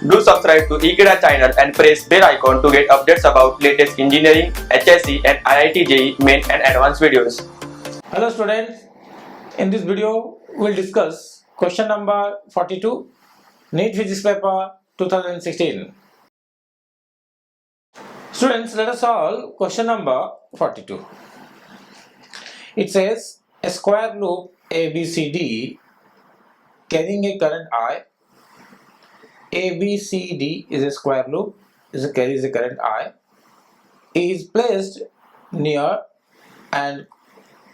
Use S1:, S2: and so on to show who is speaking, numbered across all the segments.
S1: Do subscribe to Ekeeda channel and press bell icon to get updates about latest engineering, HSC and IIT JEE main and advanced videos.
S2: Hello students, in this video we'll discuss question number 42, NEET Physics paper 2016. Students, let us solve question number 42. It says a square loop ABCD carrying a current I. ABCD is a square loop, carries a current I, is placed near and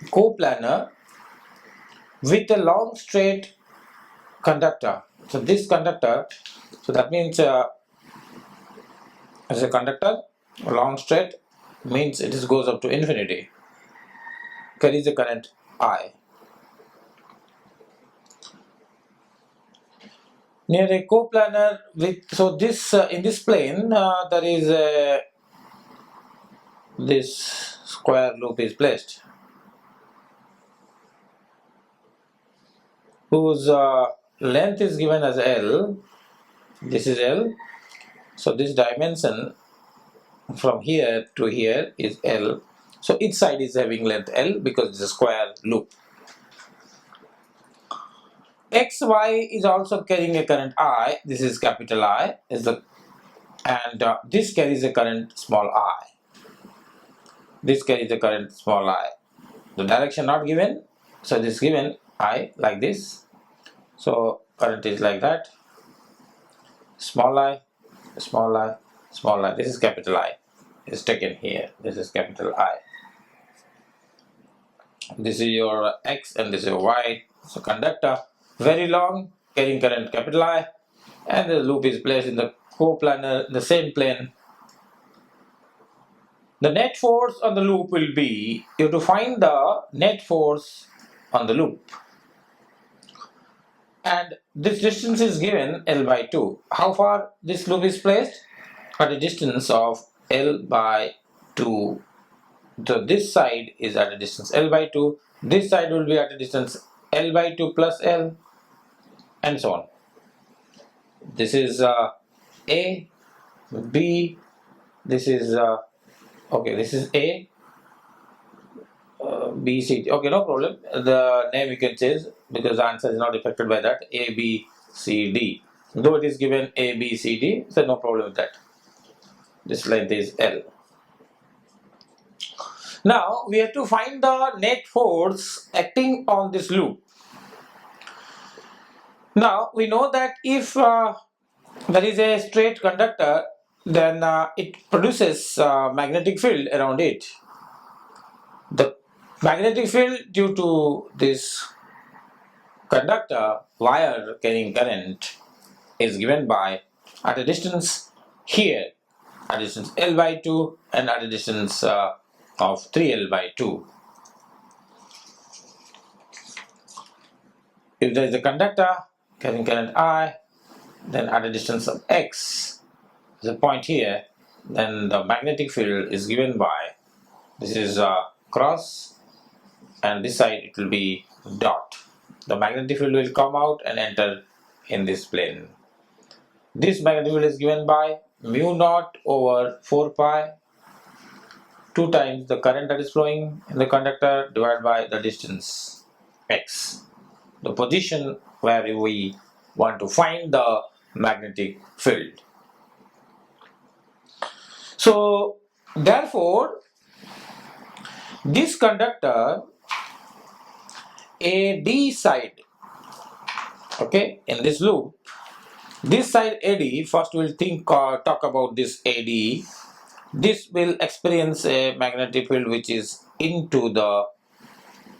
S2: coplanar with a long straight conductor. So this conductor, so that means as a conductor, long straight means it goes up to infinity, carries a current I. Near a coplanar with, so this in this plane there is a, this square loop is placed, whose length is given as L. This is L. So this dimension from here to here is L. So each side is having length L because it's a square loop. XY is also carrying a current I. This is capital I, and this carries a current small I. This carries a current small I. The direction not given, so this is given I like this. So current is like that. Small I, small I, small I. This is capital I. Is taken here. This is capital I. This is your X and this is your Y. So conductor very long, carrying current capital I, and the loop is placed in the coplanar, the same plane. The net force on the loop will be, you have to find the net force on the loop, and this distance is given L by 2. How far this loop is placed? At a distance of L by 2. So this side is at a distance L by 2, this side will be at a distance L by 2 plus L, and so on. This is A, B, this is okay, this is A, B, C, D. Okay, no problem. The name you can change because the answer is not affected by that. A, B, C, D. Though it is given A, B, C, D, so no problem with that. This length is L. Now we have to find the net force acting on this loop. Now we know that if there is a straight conductor, then it produces magnetic field around it. The magnetic field due to this conductor wire carrying current is given by, at a distance here, at a distance L by 2 and at a distance of 3L by 2. If there is a conductor carrying current I, then at a distance of X, the point here, then the magnetic field is given by, this is cross, and this side it will be dot. The magnetic field will come out and enter in this plane. This magnetic field is given by mu naught over 4 pi, 2 times the current that is flowing in the conductor divided by the distance x, the position where we want to find the magnetic field. So therefore this conductor AD side, okay, in this loop, this side AD, first we'll talk about this AD. This will experience a magnetic field which is into the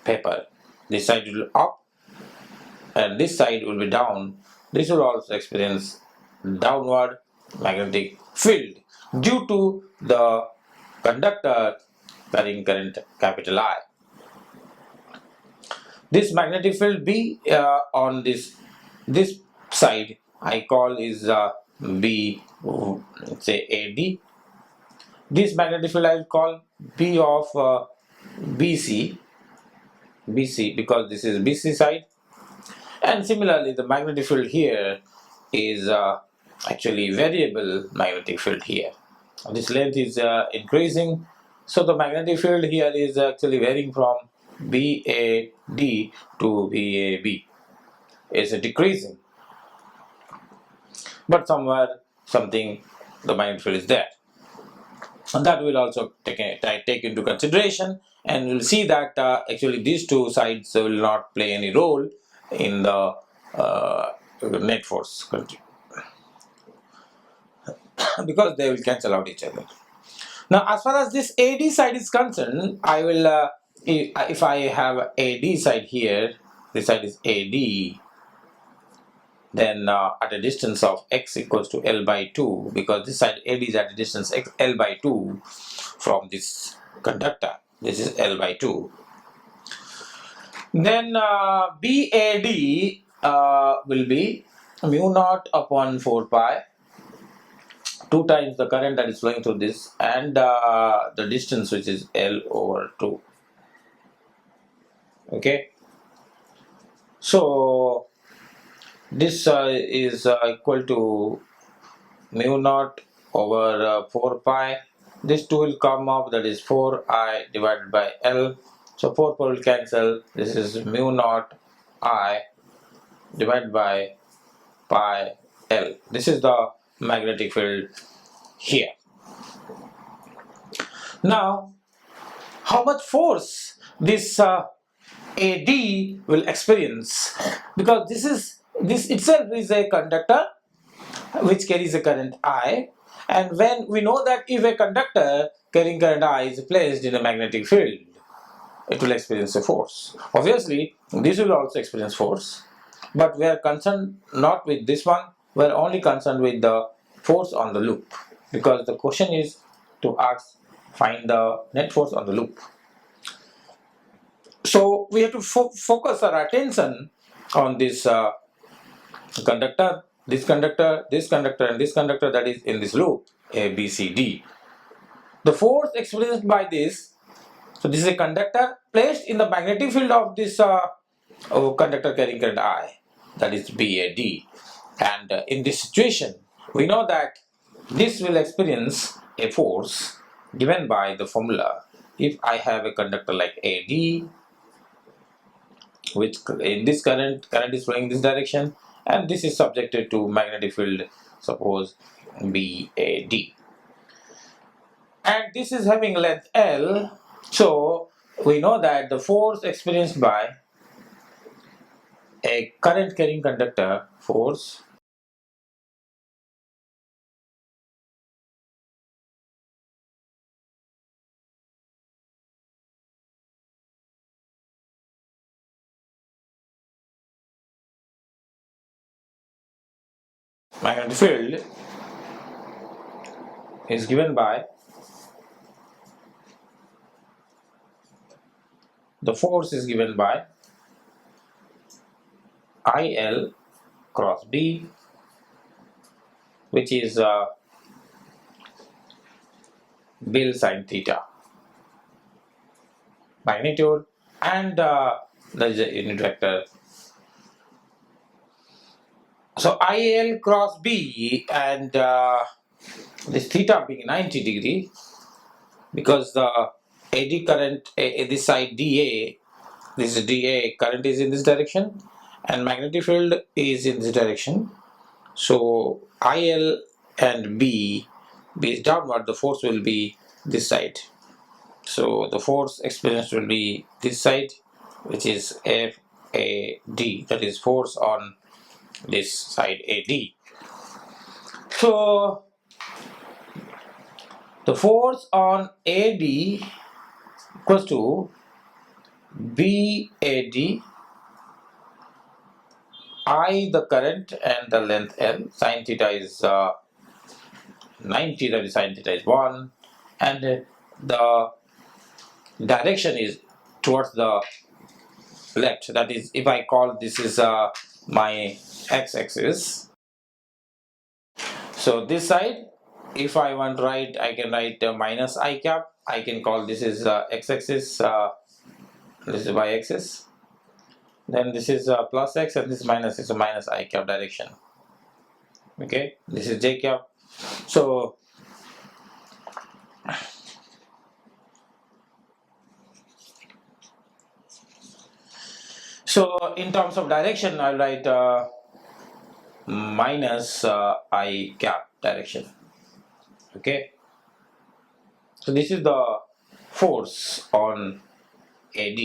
S2: paper. This side will up and this side will be down. This will also experience downward magnetic field due to the conductor carrying current capital I. This magnetic field B on this side I call is B, say AD. This magnetic field I will call B of BC because this is BC side, and similarly the magnetic field here is actually variable magnetic field here. This length is increasing, so the magnetic field here is actually varying from BAD to BAB. It's decreasing, but somewhere something the magnetic field is there, and that will also take into consideration, and we'll see that actually these two sides will not play any role in the net force because they will cancel out each other. Now, as far as this AD side is concerned, I will, if I have AD side here, this side is AD, then at a distance of x equals to L by 2, because this side AD is at a distance L by 2 from this conductor. This is L by 2. Then BAD will be mu naught upon 4 pi, 2 times the current that is flowing through this, and the distance, which is L over 2. Okay, so this is equal to mu naught over 4 pi. This 2 will come up, that is 4I divided by L. So 4 will cancel. This is mu naught I divided by pi L. This is the magnetic field here. Now, how much force this AD will experience? Because this itself is a conductor which carries a current I, and when we know that if a conductor carrying current I is placed in a magnetic field, it will experience a force. Obviously, this will also experience force, but we are concerned not with this one, we are only concerned with the force on the loop, because the question is to ask, find the net force on the loop. So we have to focus our attention on this conductor, this conductor, this conductor, and this conductor that is in this loop A, B, C, D. The force experienced by this, so this is a conductor placed in the magnetic field of this conductor carrying current I, that is BAD, and in this situation we know that this will experience a force given by the formula. If I have a conductor like AD, which in this current is flowing in this direction, and this is subjected to magnetic field, suppose BAD, and this is having length L, so we know that the force experienced by a current carrying conductor, force magnetic field is given by the force is given by IL cross B, which is Bill sine theta magnitude, and there is a unit vector. So IL cross B, and this theta being 90 degree, because the AD current, this side DA, this is DA, current is in this direction and magnetic field is in this direction. So IL and B is downward, the force will be this side. So the force experienced will be this side, which is FAD, that is force on this side AD. So the force on AD equals to BAD, I the current and the length L, sine theta is 90, that is sine theta is 1, and the direction is towards the left, that is, if I call this is my x-axis, so this side, if I want to write, I can write minus I cap, I can call this is x-axis, this is y-axis, then this is plus x, and this minus is a minus I cap direction. Okay, this is J cap. So in terms of direction, I'll write minus I cap direction. Okay, so this is the force on AD.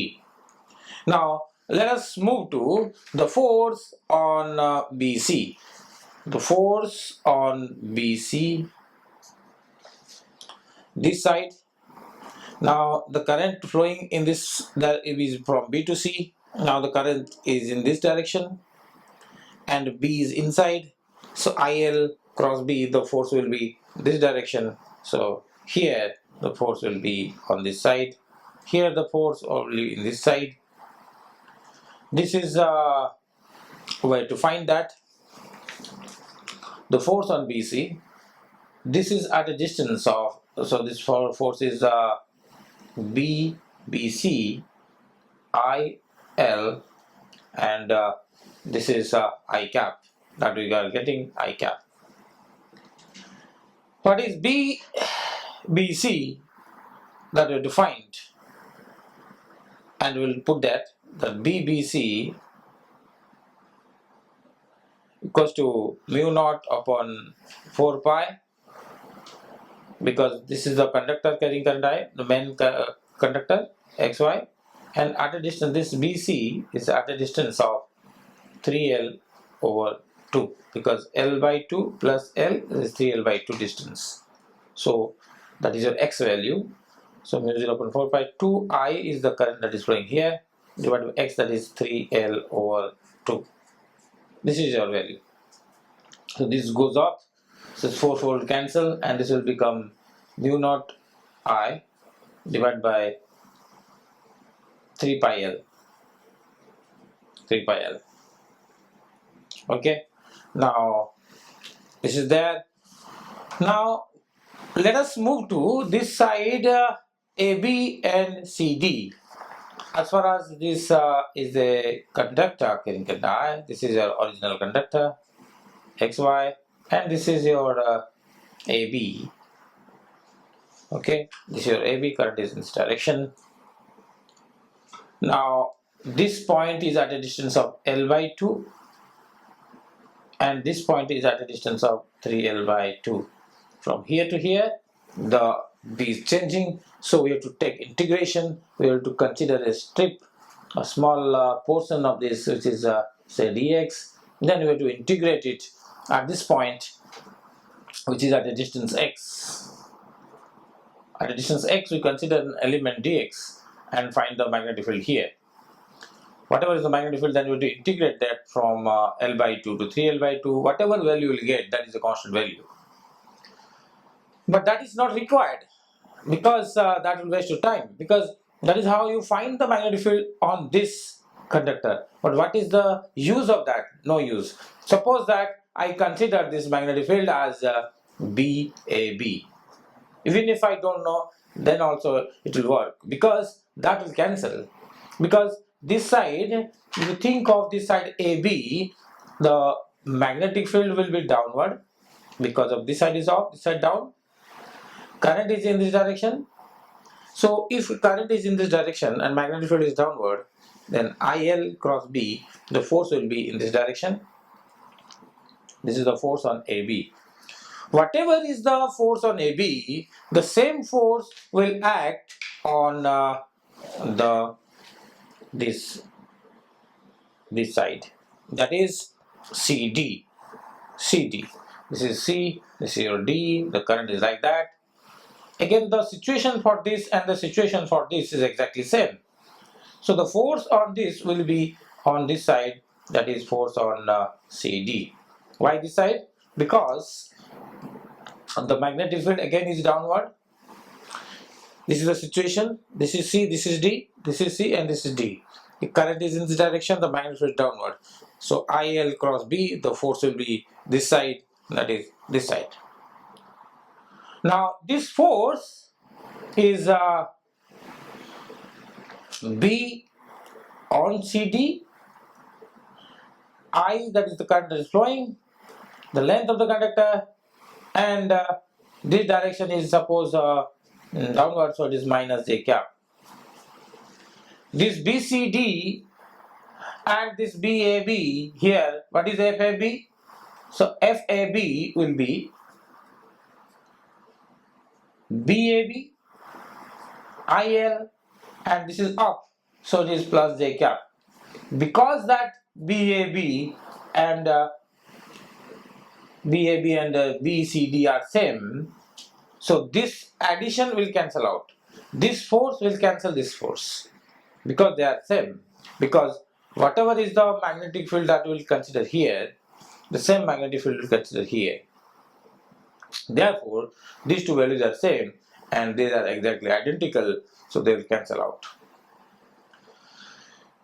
S2: Now let us move to the force on BC. The force on BC, this side. Now the current flowing in this, that is from B to C. Now the current is in this direction and B is inside. So IL cross B, the force will be this direction. So here the force will be on this side. Here the force only in this side. This is where to find that. The force on BC, this is at a distance of, so this force is BC IL, and this is I cap, that we are getting I cap. What is BC, that we defined, and we'll put that BBC equals to mu naught upon 4 pi, because this is the conductor carrying current I, the main conductor XY, and at a distance, this BC is at a distance of 3L over 2, because L by 2 plus L is 3L by 2 distance. So that is your X value. So mu 0.4 pi 2I is the current that is flowing here, divided by X, that is 3L over 2. This is your value. So this goes off, so 4 cancel, and this will become mu naught I divided by 3 pi L. 3 pi L. Okay, now this is there. Now let us move to this side, AB and CD. As far as this is a conductor carrying current I, this is your original conductor XY, and this is your AB. Okay, this is your AB, current is in this direction. Now this point is at a distance of L by 2, and this point is at a distance of 3L by 2. From here to here, the B is changing, so we have to take integration. We have to consider a strip, a small portion of this, which is say dx. Then we have to integrate it at this point, which is at a distance x. At a distance x, we consider an element dx and find the magnetic field here. Whatever is the magnetic field, then we have to integrate that from L by 2 to 3L by 2. Whatever value you will get, that is a constant value. But that is not required, because that will waste your time, because that is how you find the magnetic field on this conductor. But what is the use of that? No use. Suppose that I consider this magnetic field as BAB. Even if I don't know, then also it will work, because that will cancel. Because this side, if you think of this side AB, the magnetic field will be downward, because of this side is up, this side down. Current is in this direction. So if current is in this direction and magnetic field is downward, then IL cross B, the force will be in this direction. This is the force on AB. Whatever is the force on AB, the same force will act on this side, that is CD. This is C, this is your D, the current is like that. Again, the situation for this and the situation for this is exactly same. So the force on this will be on this side, that is force on CD. Why this side? Because the magnetic field again is downward. This is the situation. This is C, this is D, this is C, and this is D. The current is in this direction, the magnetic field is downward. So IL cross B, the force will be this side, that is this side. Now this force is B on CD, I, that is the current that is flowing, the length of the conductor, and this direction is suppose downward, so it is minus j cap. This BCD and this BAB here, what is FAB? So FAB will be BAB, IL, and this is up, so it is plus j cap. Because that BAB and BCD are same, so this addition will cancel out. This force will cancel this force because they are same. Because whatever is the magnetic field that we will consider here, the same magnetic field will consider here. Therefore, these two values are same and they are exactly identical, so they will cancel out.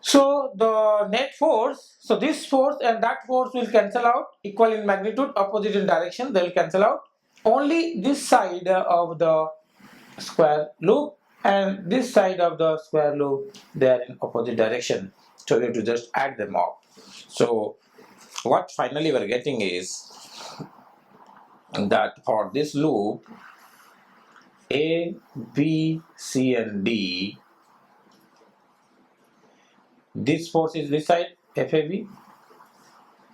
S2: So the net force, so this force and that force will cancel out, equal in magnitude, opposite in direction, they will cancel out. Only this side of the square loop and this side of the square loop, they are in opposite direction, so we have to just add them up. So what finally we are getting is that for this loop A, B, C and D, this force is this side FAB,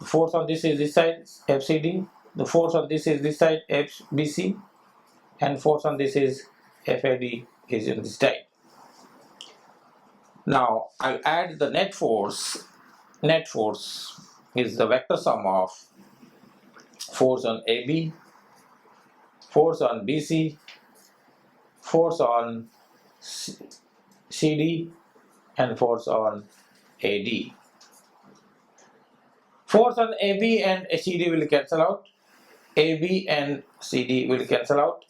S2: force on this is this side FCD, the force on this is this side FBC, and force on this is FAD is in this side. Now I'll add the net force. Net force is the vector sum of force on AB, force on BC, force on CD, and force on AD. Force on AB and CD will cancel out. AB and CD will cancel out.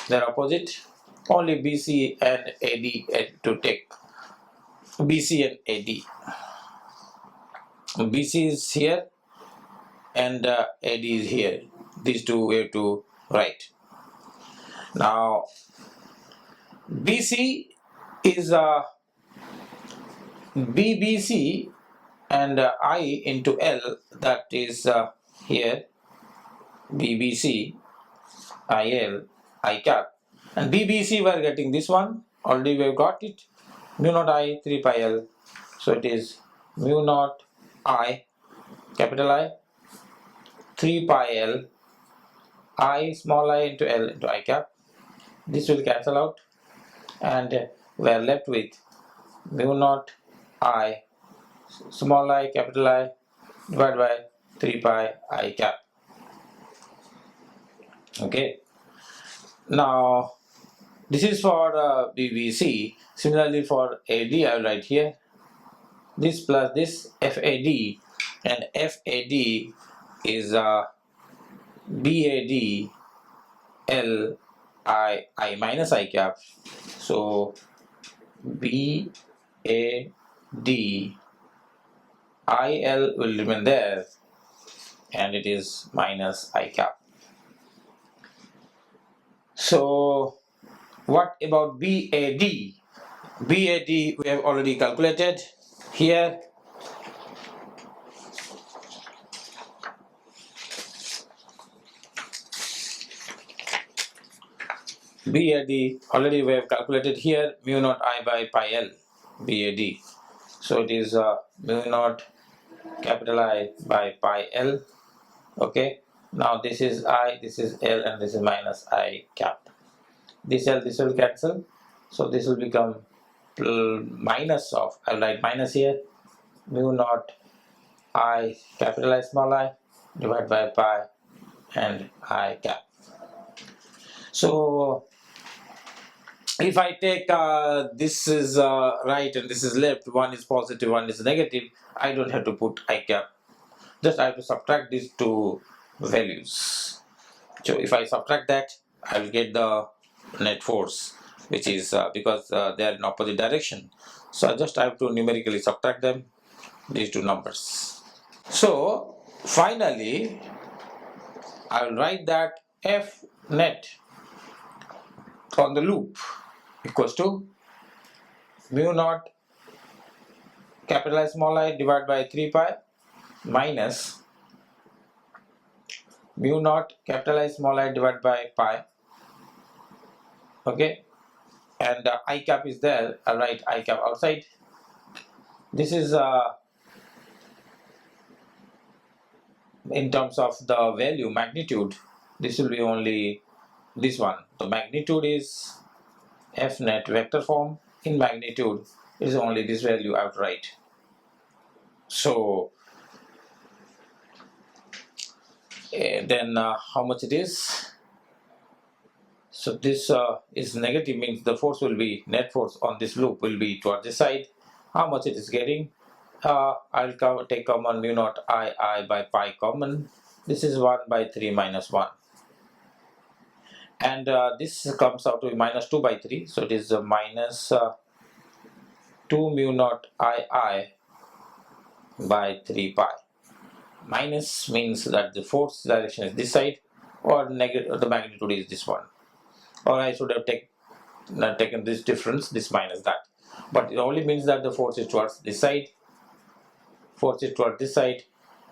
S2: They're opposite. Only BC and AD to take. BC and AD. BC is here and AD is here. These two we have to write. Now BC is BBC and I into L, that is here BBC, IL, I cap, and BBC we are getting this one, already we have got it, mu naught I 3 pi L, so it is mu naught I, capital I, 3 pi L, I small I into L into I cap. This will cancel out and we are left with mu naught I small I capital I divided by 3 pi I cap. Okay, now this is for BBC. Similarly for AD I will write here this plus this FAD, and FAD is BAD L I minus I cap, so BAD IL will remain there and it is minus I cap. So what about BAD? BAD we have already calculated here. BAD already we have calculated here, mu naught I by pi L BAD. So it is mu naught capital I by pi L. Okay, now this is I, this is L, and this is minus I cap. This L, this will cancel, so this will become minus of, I will write minus here, mu naught I capital I small I divided by pi and I cap. So if I take this is right and this is left, one is positive, one is negative, I don't have to put I cap, just I have to subtract these two values. So if I subtract that, I will get the net force, which is because they are in opposite direction, so I just have to numerically subtract them, these two numbers. So finally I will write that F net on the loop equals to mu naught capital I small I divided by 3 pi minus mu naught capital I small I divided by pi. Okay, and I cap is there. I'll write I cap outside. This is in terms of the value magnitude. This will be only this one. The magnitude is f net vector form. In magnitude is only this value I would write. So then how much it is? So this is negative, means the force will be, net force on this loop will be towards this side. How much it is getting? I'll take common mu naught I by pi common. This is 1 by 3 minus 1. And this comes out to be minus 2 by 3. So it is minus 2 mu naught I by 3 pi. Minus means that the force direction is this side, or negative, the magnitude is this one. Or I should have taken this difference, this minus that. But it only means that the force is towards this side. Force is towards this side.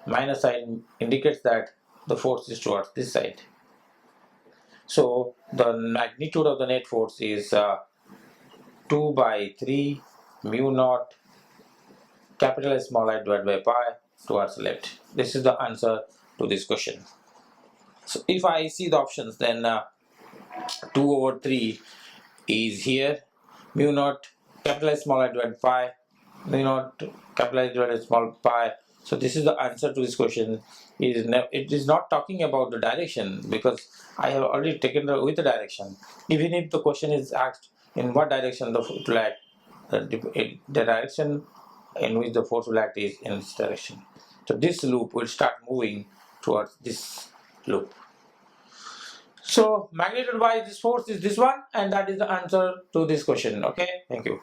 S2: Minus sign indicates that the force is towards this side. So the magnitude of the net force is 2 by 3 mu naught capital S small I divided by pi towards the left. This is the answer to this question. So if I see the options, then 2 over 3 is here, mu naught capital S small I divided by pi, mu naught capital I divided by small pi. So this is the answer to this question. It is not talking about the direction, because I have already taken with the direction. Even if the question is asked in what direction the force will act, the direction in which the force will act is in this direction. So this loop will start moving towards this loop. So magnitude wise this force is this one, and that is the answer to this question. Okay, thank you.